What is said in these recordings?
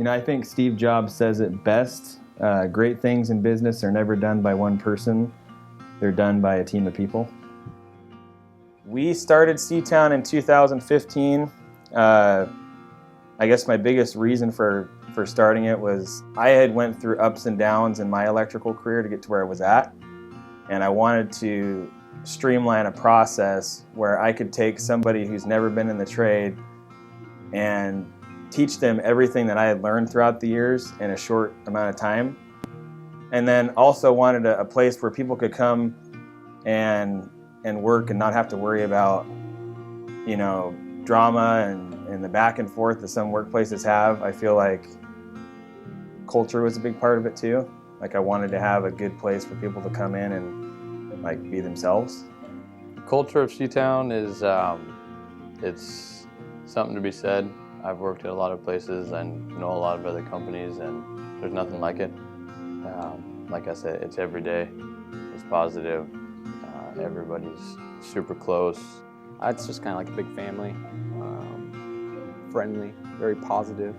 I think Steve Jobs says it best. Great things in business are never done by one person. They're done by a team of people. We started Seatown in 2015. I guess my biggest reason for starting it was I had went through ups and downs in my electrical career to get to where I was at. And I wanted to streamline a process where I could take somebody who's never been in the trade and teach them everything that I had learned throughout the years in a short amount of time. And then also wanted a place where people could come and work and not have to worry about, drama and the back and forth that some workplaces have. I feel like culture was a big part of it too. Like I wanted to have a good place for people to come in and like be themselves. The culture of Seatown is, it's something to be said. I've worked at a lot of places and know a lot of other companies, and there's nothing like it. Like I said, it's every day. It's positive. Everybody's super close. It's just kind of like a big family. Friendly, very positive.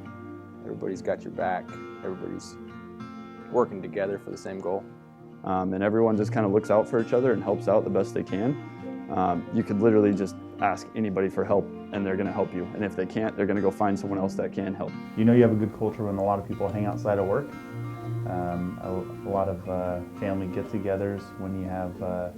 Everybody's got your back. Everybody's working together for the same goal. And everyone just kind of looks out for each other and helps out the best they can. You could literally just ask anybody for help and they're going to help you. And if they can't, they're going to go find someone else that can help. You have a good culture when a lot of people hang outside of work. A lot of family get-togethers when you have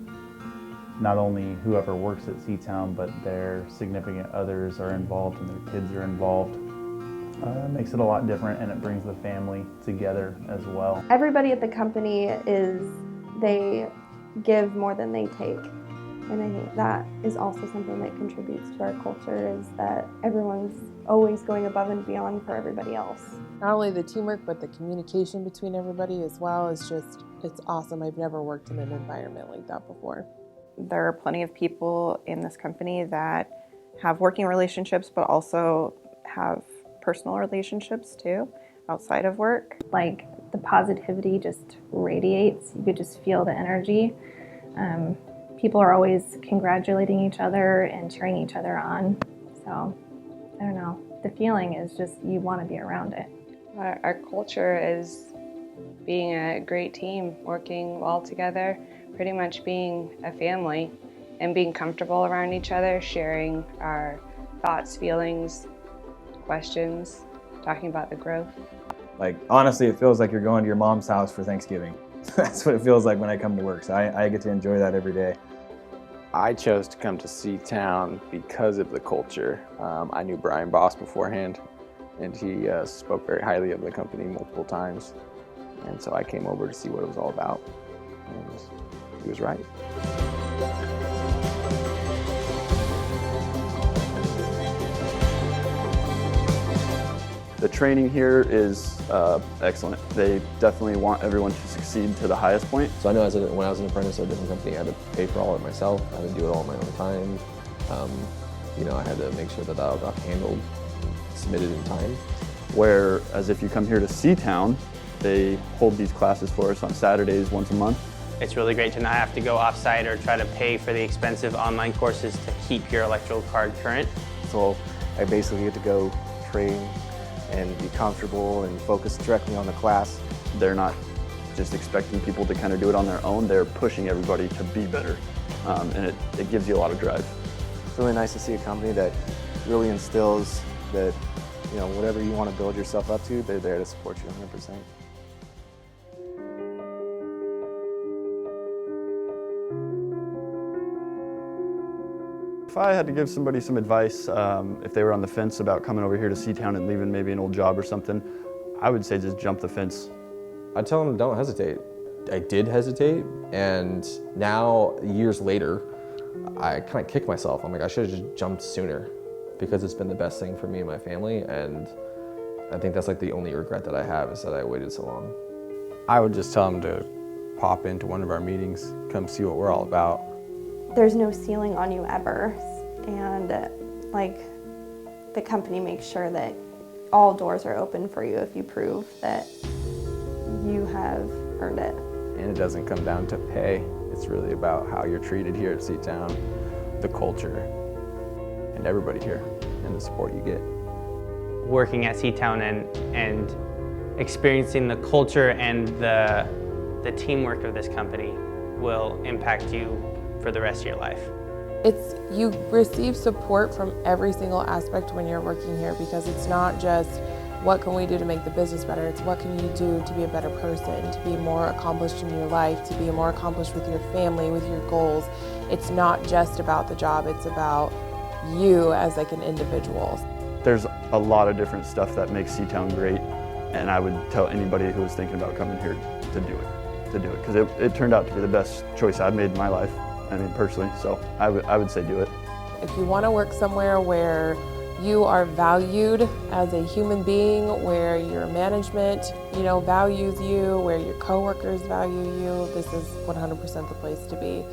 not only whoever works at Seatown, but their significant others are involved and their kids are involved. It makes it a lot different, and it brings the family together as well. Everybody at the company they give more than they take. And I think that is also something that contributes to our culture, is that everyone's always going above and beyond for everybody else. Not only the teamwork, but the communication between everybody as well is it's awesome. I've never worked in an environment like that before. There are plenty of people in this company that have working relationships, but also have personal relationships too, outside of work. Like the positivity just radiates. You could just feel the energy. People are always congratulating each other and cheering each other on. So, I don't know. The feeling is just you want to be around it. Our culture is being a great team, working well together, pretty much being a family and being comfortable around each other, sharing our thoughts, feelings, questions, talking about the growth. Like, honestly, it feels like you're going to your mom's house for Thanksgiving. That's what it feels like when I come to work, so I get to enjoy that every day. I chose to come to Seatown because of the culture. I knew Brian Boss beforehand, and he spoke very highly of the company multiple times. And so I came over to see what it was all about, and he was right. The training here is excellent. They definitely want everyone to succeed to the highest point. So I know when I was an apprentice at a different company, I had to pay for all of it myself. I had to do it all on my own time. I had to make sure that all got handled, submitted in time. Whereas if you come here to Seatown, they hold these classes for us on Saturdays once a month. It's really great to not have to go off-site or try to pay for the expensive online courses to keep your electrical card current. So I basically get to go train and be comfortable and focus directly on the class. They're not just expecting people to kind of do it on their own, they're pushing everybody to be better. And it gives you a lot of drive. It's really nice to see a company that really instills that, whatever you want to build yourself up to, they're there to support you 100%. If I had to give somebody some advice, if they were on the fence about coming over here to Seatown and leaving maybe an old job or something, I would say just jump the fence. I'd tell them don't hesitate. I did hesitate, and now, years later, I kind of kick myself. I'm like, I should have just jumped sooner, because it's been the best thing for me and my family, and I think that's like the only regret that I have, is that I waited so long. I would just tell them to pop into one of our meetings, come see what we're all about. There's no ceiling on you ever, and the company makes sure that all doors are open for you if you prove that you have earned it. And it doesn't come down to pay. It's really about how you're treated here at Seatown, the culture, and everybody here, and the support you get. working at Seatown and experiencing the culture and the teamwork of this company will impact you for the rest of your life. You receive support from every single aspect when you're working here, because it's not just what can we do to make the business better, it's what can you do to be a better person, to be more accomplished in your life, to be more accomplished with your family, with your goals. It's not just about the job, it's about you as like an individual. There's a lot of different stuff that makes Seatown great, and I would tell anybody who was thinking about coming here to do it, because it turned out to be the best choice I've made in my life, I mean, personally, so I would say do it. If you want to work somewhere where you are valued as a human being, where your management, values you, where your coworkers value you, this is 100% the place to be.